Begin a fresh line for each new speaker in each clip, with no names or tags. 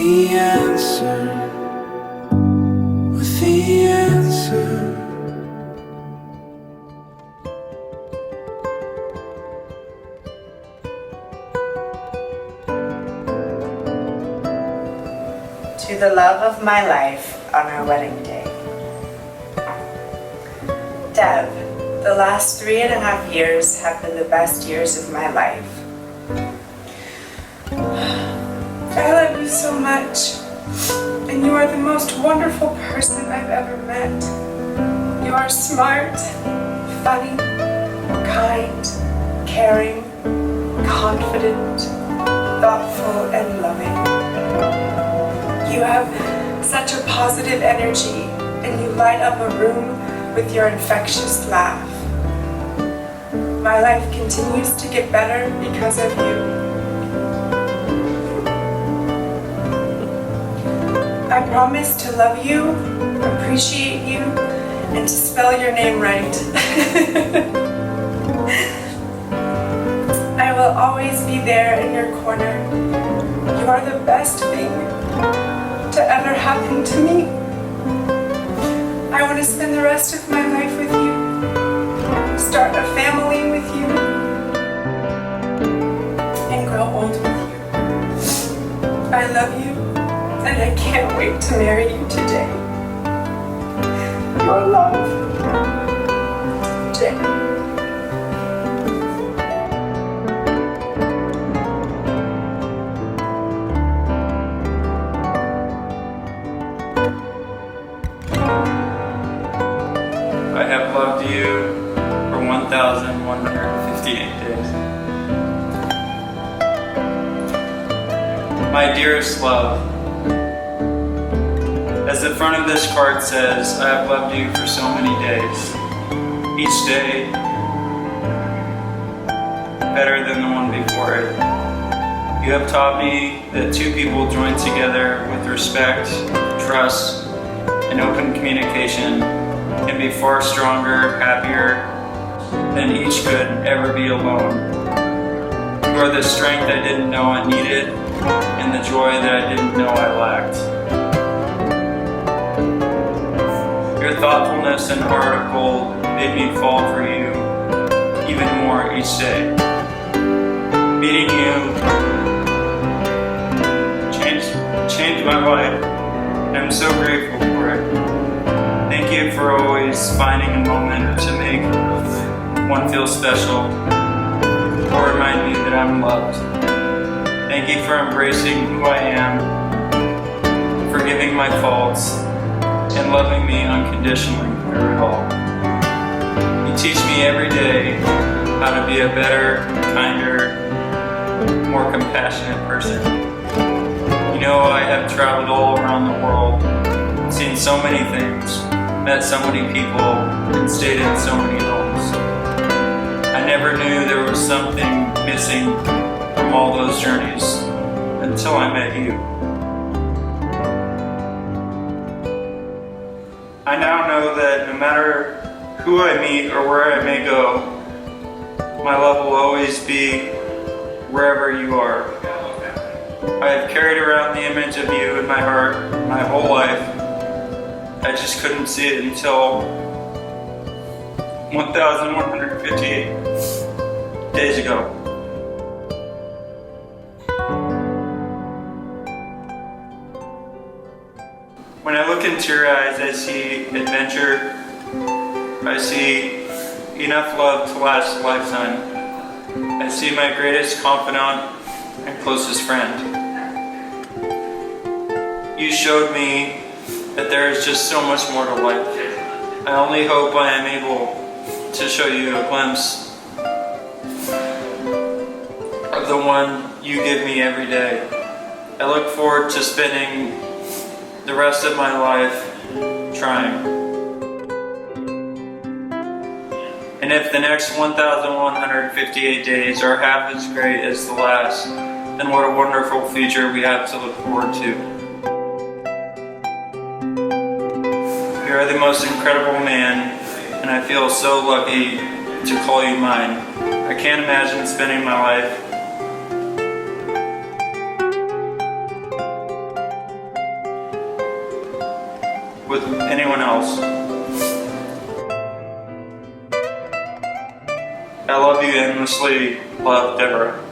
the answer, with the answer.
To the love of my life on our wedding day. Dev, the last 3.5 years have been the best years of my life. I love you so much, and you are the most wonderful person I've ever met. You are smart, funny, kind, caring, confident, thoughtful, and loving. You have such a positive energy, and you light up a room with your infectious laugh. My life continues to get better because of you. I promise to love you, appreciate you, and to spell your name right. I will always be there in your corner. You are the best thing to ever happen to me. I want to spend the rest of my life with you, start a family with you, and grow old with you. I love you, and I can't wait to marry you today. Your love, Jay.
I have loved you for 1,158 days. My dearest love, as the front of this card says, I have loved you for so many days. Each day better than the one before it. You have taught me that two people joined together with respect, trust, and open communication can be far stronger, happier than each could ever be alone. You are the strength I didn't know I needed, and the joy that I didn't know I lacked. Your thoughtfulness and heart of gold made me fall for you even more each day. Meeting you changed my life, and I'm so grateful for it. Thank you for always finding a moment to make one feel special or remind me that I'm loved. Thank you for embracing who I am, forgiving my faults, and loving me unconditionally through it all. You teach me every day how to be a better, kinder, more compassionate person. You know, I have traveled all around the world, seen so many things, met so many people, and stayed in so many homes. I never knew there was something missing from all those journeys until I met you. I now know that no matter who I meet or where I may go, my love will always be wherever you are. I have carried around the image of you in my heart my whole life. I just couldn't see it until 1,158 days ago. When I look into your eyes, I see adventure. I see enough love to last a lifetime. I see my greatest confidant and closest friend. You showed me that there is just so much more to life. I only hope I am able to show you a glimpse of the one you give me every day. I look forward to spending the rest of my life trying. And if the next 1,158 days are half as great as the last, then what a wonderful future we have to look forward to. You are the most incredible man, and I feel so lucky to call you mine. I can't imagine spending my life with anyone else. I love you endlessly. Love, Devoreaux.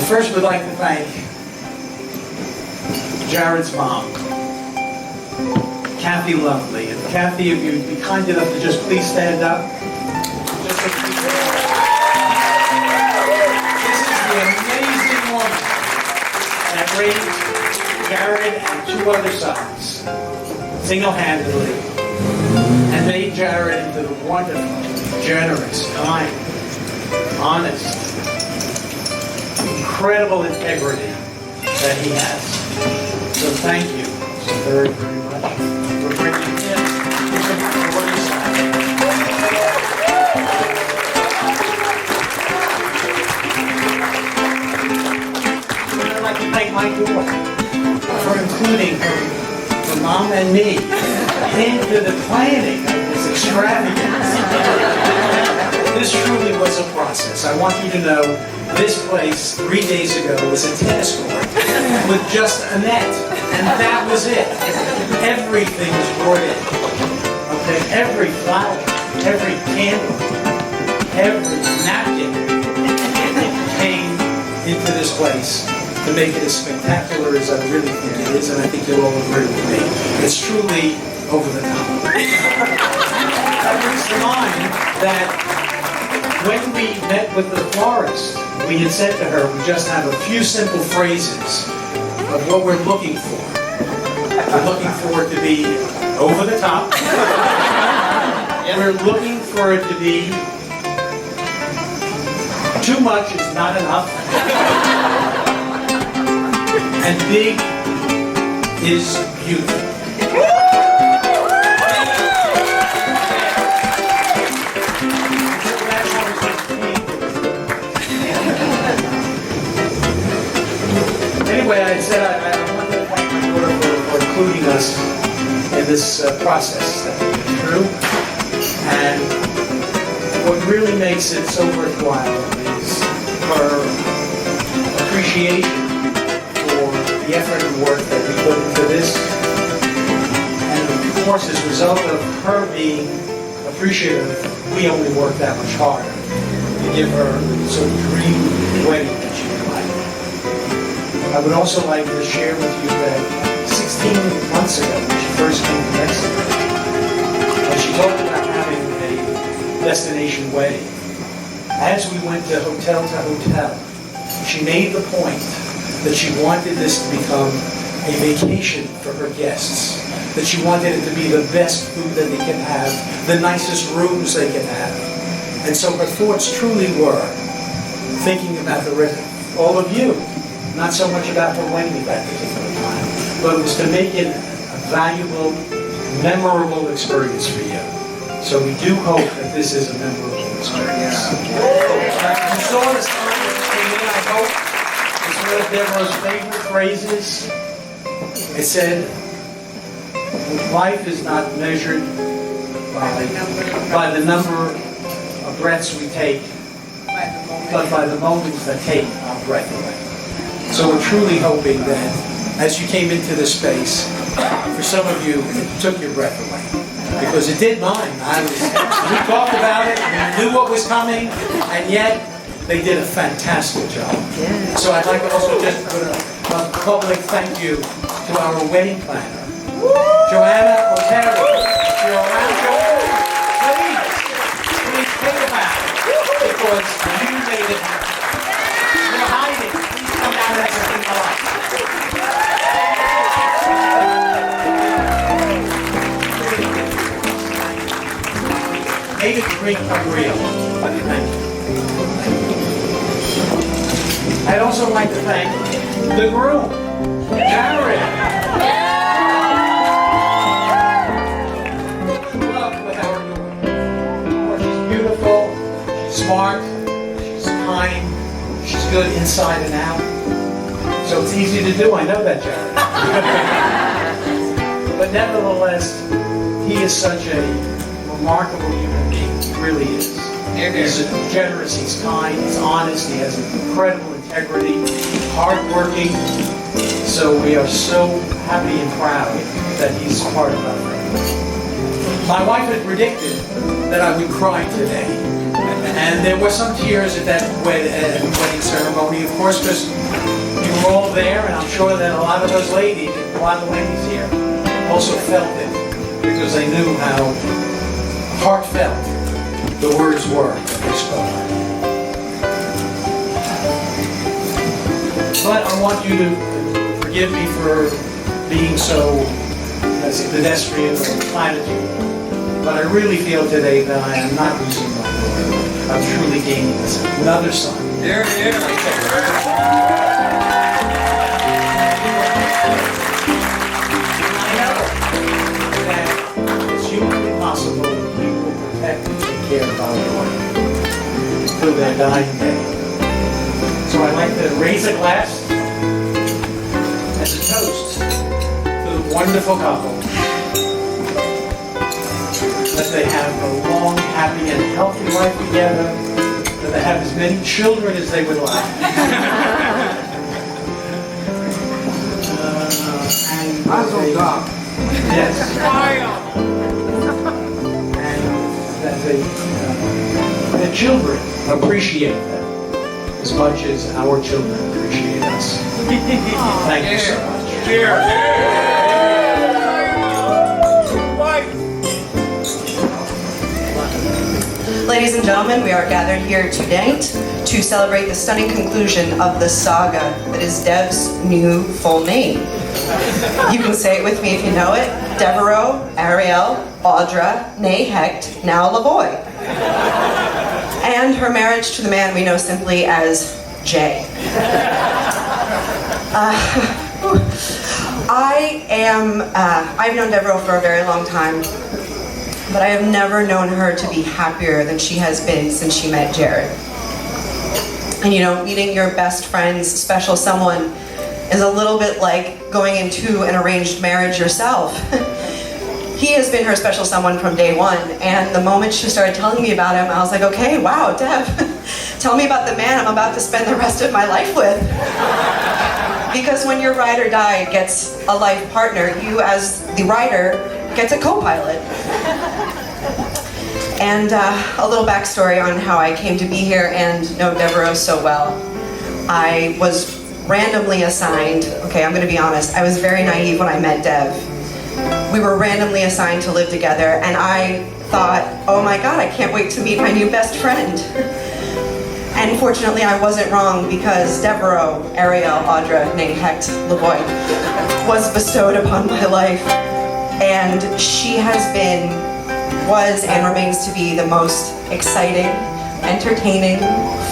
First, we'd like to thank Jarrad's mom, Kathy Lovely. And Kathy, if you'd be kind enough to just please stand up. Just so this is the amazing woman that raised Jarrad and 2 other sons single-handedly and made Jarrad into the wonderful, generous, kind, honest, incredible integrity that he has. So thank you so very, very much for bringing him into the Hotel Mousai. And I'd like to thank my daughter for including her mom and me into the planning of this extravagance. This truly was a process. I want you to know this place 3 days ago was a tennis court with just a net, and that was it. Everything was brought in. Okay, every flower, every candle, every napkin came into this place to make it as spectacular as I really think it is, and I think you'll all agree with me. It's truly over the top. That brings to mind that when we met with the florist, we had said to her, we just have a few simple phrases of what we're looking for. We're looking for it to be over the top. We're looking for it to be too much is not enough. And big is beautiful. Anyway, I said I wanted to thank my daughter for including us in this process that we've been through. And what really makes it so worthwhile is her appreciation for the effort and work that we put into this. And of course, as a result of her being appreciative, we only work that much harder to give her the sort of dream wedding that she would like. I would also like to share with you that 16 months ago, when she first came to Mexico, and she talked about having a destination wedding. As we went to hotel, she made the point that she wanted this to become a vacation for her guests, that she wanted it to be the best food that they can have, the nicest rooms they can have. And so her thoughts truly were thinking about the rest, all of you. Not so much about her wedding at that particular time, but it was to make it a valuable, memorable experience for you. So we do hope that this is a memorable experience. You saw the sign that came in, I hope. It's one of Devoreaux's favorite phrases. It said, life is not measured by the number of breaths we take, but by the moments that take our breath away. So we're truly hoping that as you came into this space, for some of you, it took your breath away. Because it did mine. We talked about it, we knew what was coming, and yet they did a fantastic job. So I'd like to also just put a public thank you to our wedding planner, Joanna Otero. If you're around, Joanna, please think about it, because you made it happen. You're hiding. Please come down and say hello. Made it dream come real. Thank you. I'd also like to thank the groom, Jarrad. Love what our doing. She's beautiful, she's smart, she's kind, she's good inside and out. So it's easy to do, I know that, Jarrad. But nevertheless, he is such a remarkable human being. He really is. He's generous, he's kind, he's honest, he has incredible integrity, hardworking. So we are so happy and proud that he's part of our family. My wife had predicted that I would cry today. And there were some tears at that wedding ceremony, of course, because you were all there, and I'm sure that a lot of those ladies, a lot of the ladies here, also felt it, because they knew how heartfelt the words were that they spoke. But I want you to forgive me for being so, as a pedestrian or platitude. But I really feel today that I am not losing my daughter. I'm truly gaining another son.
There it is.
I know that it's humanly possible that we will protect and take care of our daughter till their dying day. So I'd like to raise a glass as a toast to the wonderful couple, that they have a long, happy, and healthy life together, that they have as many children as they would like. And yes. And that the children appreciate them as much as our children appreciate us. Thank you so much.
Ladies and gentlemen, we are gathered here tonight to celebrate the stunning conclusion of the saga that is Dev's new full name. You can say it with me if you know it. Devoreaux, Ariel, Audra, nay Hecht, now Lavoy. And her marriage to the man we know simply as Jay. I've known Devoreaux for a very long time, but I have never known her to be happier than she has been since she met Jarrad. And you know, meeting your best friend's special someone is a little bit like going into an arranged marriage yourself. He has been her special someone from day one, and the moment she started telling me about him, I was like, okay, wow, Dev, tell me about the man I'm about to spend the rest of my life with. Because when your ride or die gets a life partner, you as the rider gets a co-pilot. And a little backstory on how I came to be here and know Devoreaux so well. I was randomly assigned, okay, I'm gonna be honest, I was very naive when I met Dev. We were randomly assigned to live together, and I thought, oh my God, I can't wait to meet my new best friend. And fortunately, I wasn't wrong, because Devoreaux, Ariel, Audra, nay Hecht, Lavoy, was bestowed upon my life. And she has been, was, and remains to be the most exciting, entertaining,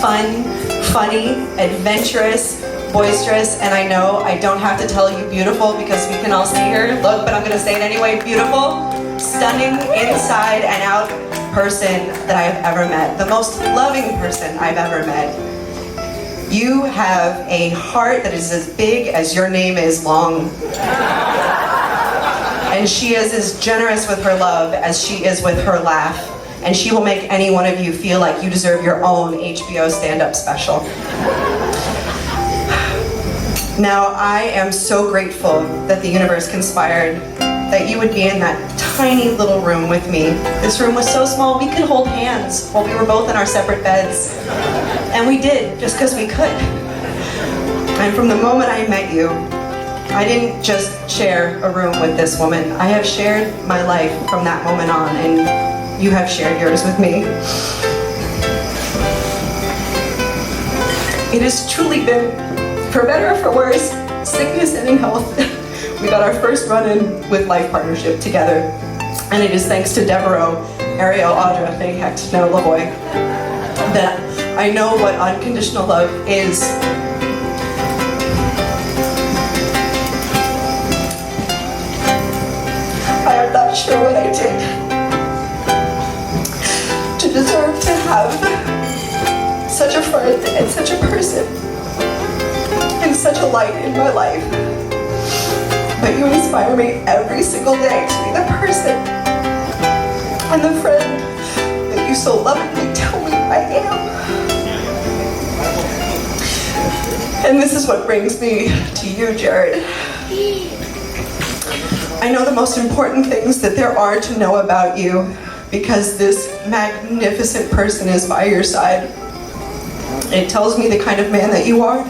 fun, funny, adventurous, boisterous, and I know I don't have to tell you beautiful because we can all see her. Look, but I'm gonna say it anyway. Beautiful, stunning, inside and out person that I have ever met. The most loving person I've ever met. You have a heart that is as big as your name is long. And she is as generous with her love as she is with her laugh. And she will make any one of you feel like you deserve your own HBO stand-up special. Now, I am so grateful that the universe conspired that you would be in that tiny little room with me. This room was so small we could hold hands while we were both in our separate beds. And we did, just because we could. And from the moment I met you, I didn't just share a room with this woman. I have shared my life from that moment on, and you have shared yours with me. It has truly been, for better or for worse, sickness and in health. We got our first run-in with life partnership together, and it is thanks to Devoreaux, Ariel, Audra, Faye, Hecht, no Lavoy, that I know what unconditional love is. I am not sure what I did to deserve to have such a friend and such a person and such a light in my life. But you inspire me every single day to be the person and the friend that you so lovingly tell me I am. And this is what brings me to you, Jarrad. I know the most important things that there are to know about you because this magnificent person is by your side. It tells me the kind of man that you are,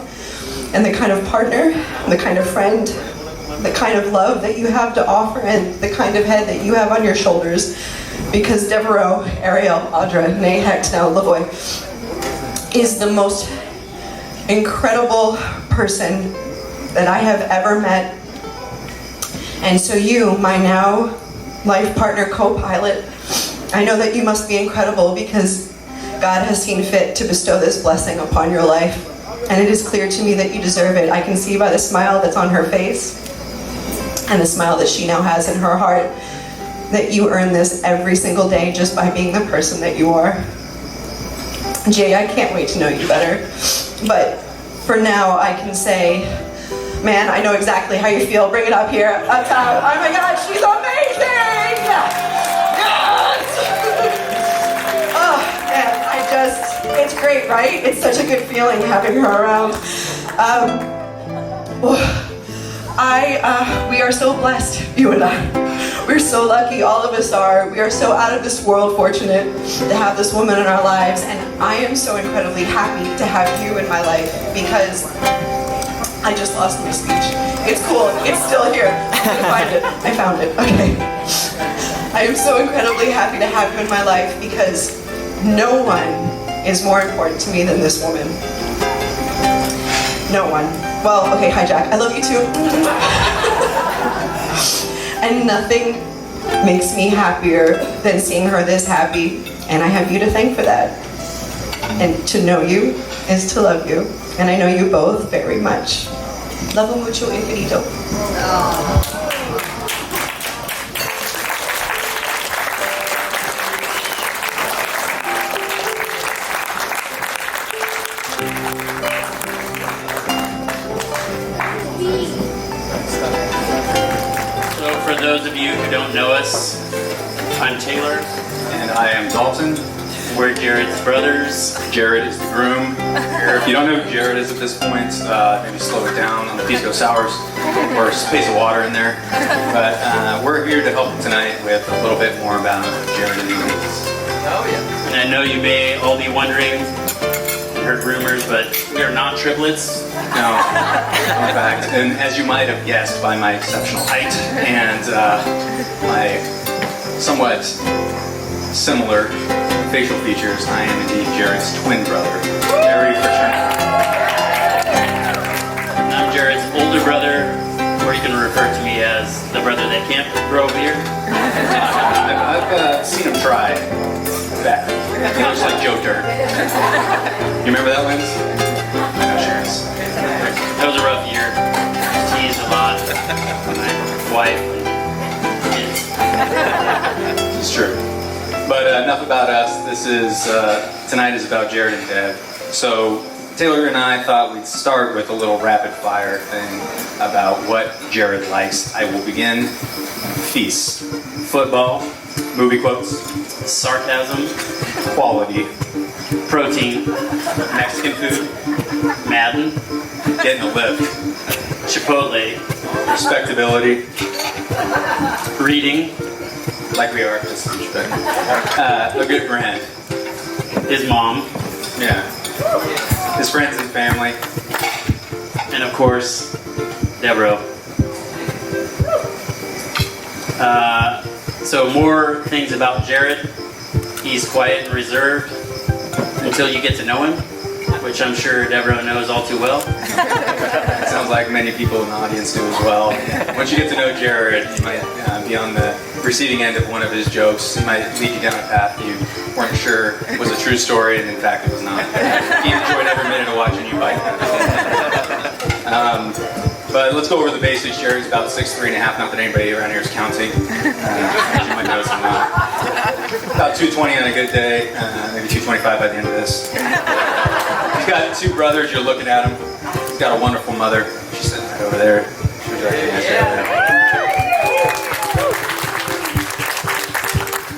and the kind of partner, the kind of friend, the kind of love that you have to offer, and the kind of head that you have on your shoulders. Because Devoreaux, Ariel, Audra, Nay, Hecht, now Lavoy, is the most incredible person that I have ever met. And so you, my now life partner, co-pilot, I know that you must be incredible because God has seen fit to bestow this blessing upon your life. And it is clear to me that you deserve it. I can see by the smile that's on her face and the smile that she now has in her heart that you earn this every single day just by being the person that you are. Jay, I can't wait to know you better. But for now, I can say, man, I know exactly how you feel. Bring it up here, up top. Oh my God, she's amazing! Yes! Oh, man, it's great, right? It's such a good feeling having her around. We are so blessed, you and I. We're so lucky, all of us are. We are so out of this world fortunate to have this woman in our lives, and I am so incredibly happy to have you in my life because I just lost my speech. It's cool, it's still here. I'm gonna find it. I found it, okay. I am so incredibly happy to have you in my life because no one is more important to me than this woman. No one. Well, okay, hi Jack, I love you too. And nothing makes me happier than seeing her this happy, and I have you to thank for that. And to know you is to love you, and I know you both very much. Love mucho infinito.
For those of you who don't know us, I'm Taylor.
And I am Dalton.
We're Jarrad's brothers.
Jarrad is the groom. If you don't know who Jarrad is at this point, maybe slow it down on the pisco sours or a space of water in there. But we're here to help tonight with a little bit more about Jarrad and Algunas.
Oh yeah. And I know you may all be wondering, heard rumors, but we are not triplets.
No, in fact, and as you might have guessed by my exceptional height and my somewhat similar facial features, I am indeed Jarrad's twin brother, very fraternal.
I'm Jarrad's older brother, or you can refer to me as the brother that can't grow a beard.
I've seen him try that. He looks like Joe Dirt. You remember that, Linz? I know she is.
That was a rough year. Teased a lot. My wife and kids.
It's true. But enough about us. This is tonight is about Jarrad and Dev. So Taylor and I thought we'd start with a little rapid fire thing about what Jarrad likes. I will begin. Feast,
Football,
movie quotes,
sarcasm,
quality,
protein,
Mexican food,
Madden,
getting a lift,
Chipotle,
respectability,
reading,
like we are at this speech, but a good brand.
his mom,
Yeah. His friends and family.
and of course, Devoreaux. So more things about Jarrad. He's quiet and reserved until you get to know him, which I'm sure Devoreaux knows all too well.
It sounds like many people in the audience do as well. Once you get to know Jarrad, you might be on the receiving end of one of his jokes. He might lead you down a path you weren't sure was a true story, and in fact it was not. He enjoyed every minute of watching you bite. But let's go over the basics. Jarrad's about 6'3.5", not that anybody around here is counting. You might notice I'm not. About 220 on a good day, maybe 225 by the end of this. He's got 2 brothers, you're looking at him. He's got a wonderful mother. She's sitting right over there. She's right there.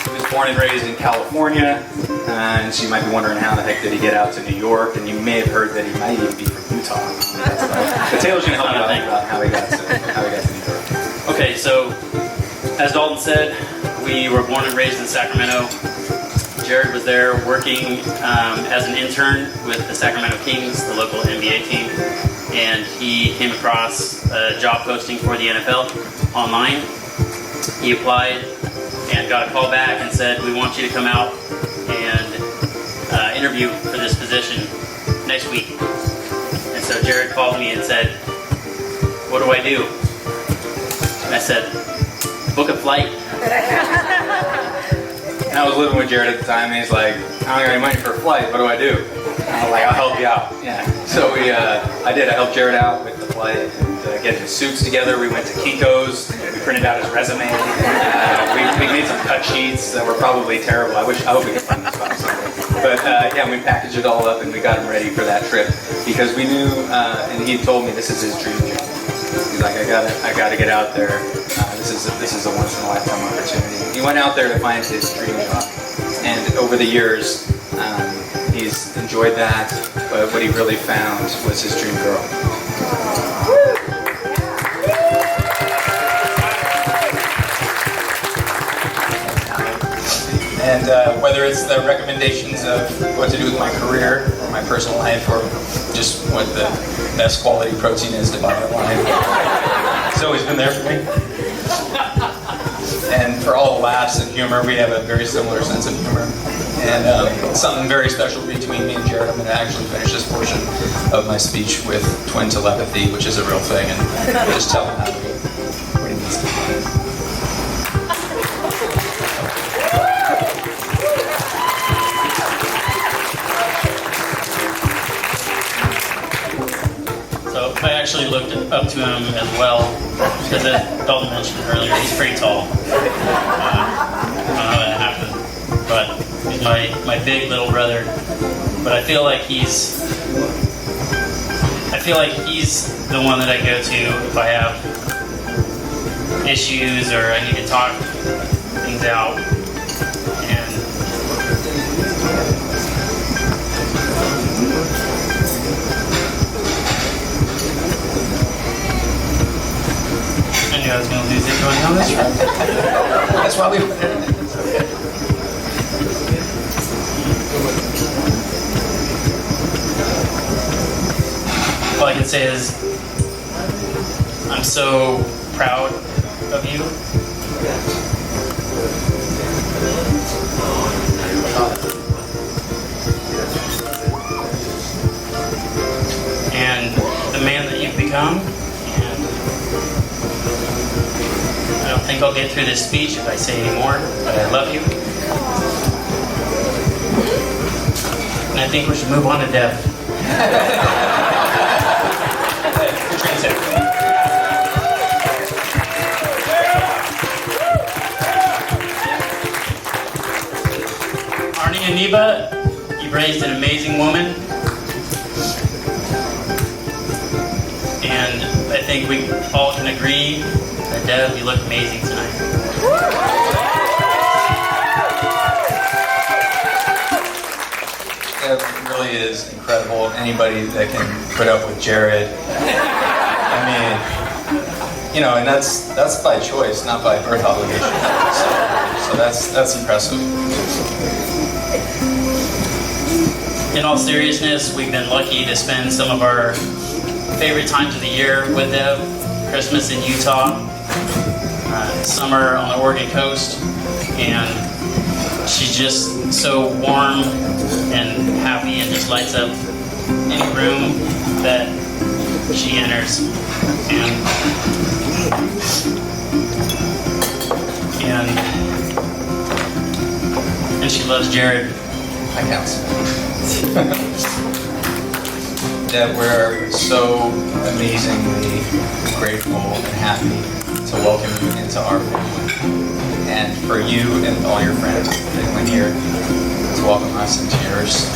He was born and raised in California, and so you might be wondering how the heck did he get out to New York, and you may have heard that he might even be from Utah. But Taylor's going to help you out about how he got to New York.
Okay, so as Dalton said, we were born and raised in Sacramento. Jarrad was there working as an intern with the Sacramento Kings, the local NBA team, and he came across a job posting for the NFL online. He applied and got a call back and said, "We want you to come out and interview for this position next week." And so Jarrad called me and said, "What do I do?" And I said, "Book a flight."
And I was living with Jarrad at the time, and he's like, "I don't got any money for a flight, what do I do?" And I was like, "I'll help you out." Yeah. So I helped Jarrad out with the flight and getting his suits together. We went to Kinko's, we printed out his resume. We made some cut sheets that were probably terrible. I hope we could find this file somewhere. But we packaged it all up and we got him ready for that trip because we knew, and he told me this is his dream job. He's like, I gotta get out there. This is a once in a lifetime opportunity. He went out there to find his dream job, and over the years, he's enjoyed that. But what he really found was his dream girl. And whether it's the recommendations of what to do with my career or my personal life or just what the best quality protein is to buy online, it's always been there for me. And for all the laughs and humor, we have a very similar sense of humor. And something very special between me and Jarrad. I'm going to actually finish this portion of my speech with twin telepathy, which is a real thing, and just tell him how to do it. What he needs to do.
I actually looked up to him as well, because as Dalton mentioned earlier, he's pretty tall. I don't know how that happened, but he's my big little brother. But I feel like he's the one that I go to if I have issues or I need to talk things out. I knew I was going to lose it going down this road.
That's why we...
All I can say is, I'm so proud of you. And the man that you've become. I don't think I'll get through this speech if I say any more, but I love you. And I think we should move on to Dev. Arnie and Neva, you've raised an amazing woman. And I think we all can agree that Dev, you look amazing tonight.
Dev really is incredible. Anybody that can put up with Jarrad, I mean, you know, and that's by choice, not by birth obligation. So that's impressive.
In all seriousness, we've been lucky to spend some of our favorite times of the year with Dev. Christmas in Utah. summer on the Oregon coast, and she's just so warm and happy and just lights up any room that she enters. And she loves Jarrad.
That counts. Deb, we're so amazingly grateful and happy to welcome you into our family. And for you and all your friends that went here to welcome us into yours.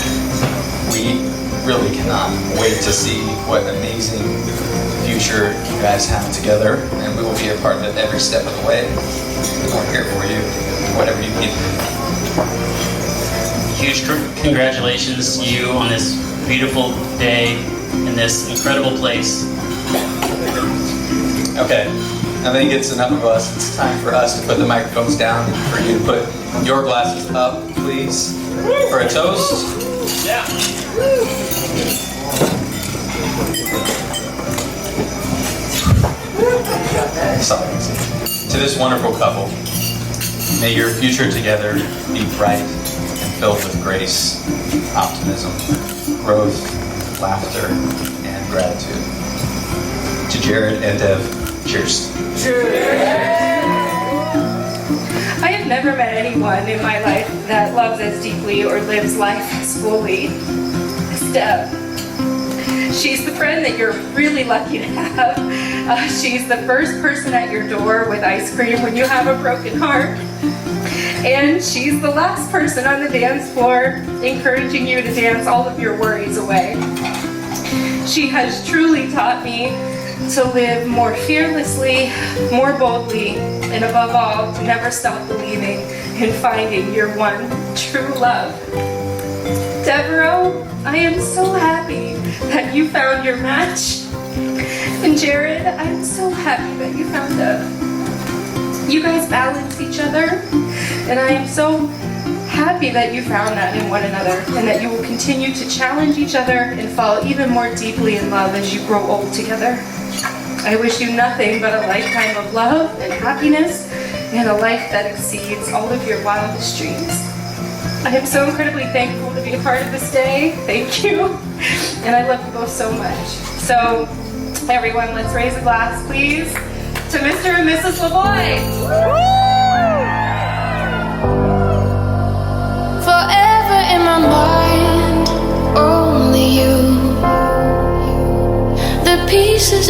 We really cannot wait to see what amazing future you guys have together, and we will be a part of it every step of the way. We're here for you, whatever you need.
Huge congratulations to you on this beautiful day in this incredible place.
Okay, I think it's enough of us. It's time for us to put the microphones down and for you to put your glasses up, please, for a toast.
Yeah.
Sorry. To this wonderful couple, may your future together be bright and filled with grace, optimism, growth, laughter, and gratitude. To Jarrad and Dev, cheers.
I have never met anyone in my life that loves as deeply or lives life as fully as Dev. She's the friend that you're really lucky to have. She's the first person at your door with ice cream when you have a broken heart. And she's the last person on the dance floor encouraging you to dance all of your worries away. She has truly taught me to live more fearlessly, more boldly, and above all, to never stop believing in finding your one true love. Devoreaux, I am so happy that you found your match. And Jarrad, I'm so happy that you found Dev. You guys balance each other, and I am so happy that you found that in one another, and that you will continue to challenge each other and fall even more deeply in love as you grow old together. I wish you nothing but a lifetime of love and happiness, and a life that exceeds all of your wildest dreams. I am so incredibly thankful to be a part of this day. Thank you. And I love you both so much. So, everyone, let's raise a glass, please, to Mr. and Mrs. LaVoy.
Forever in my mind, only you. The pieces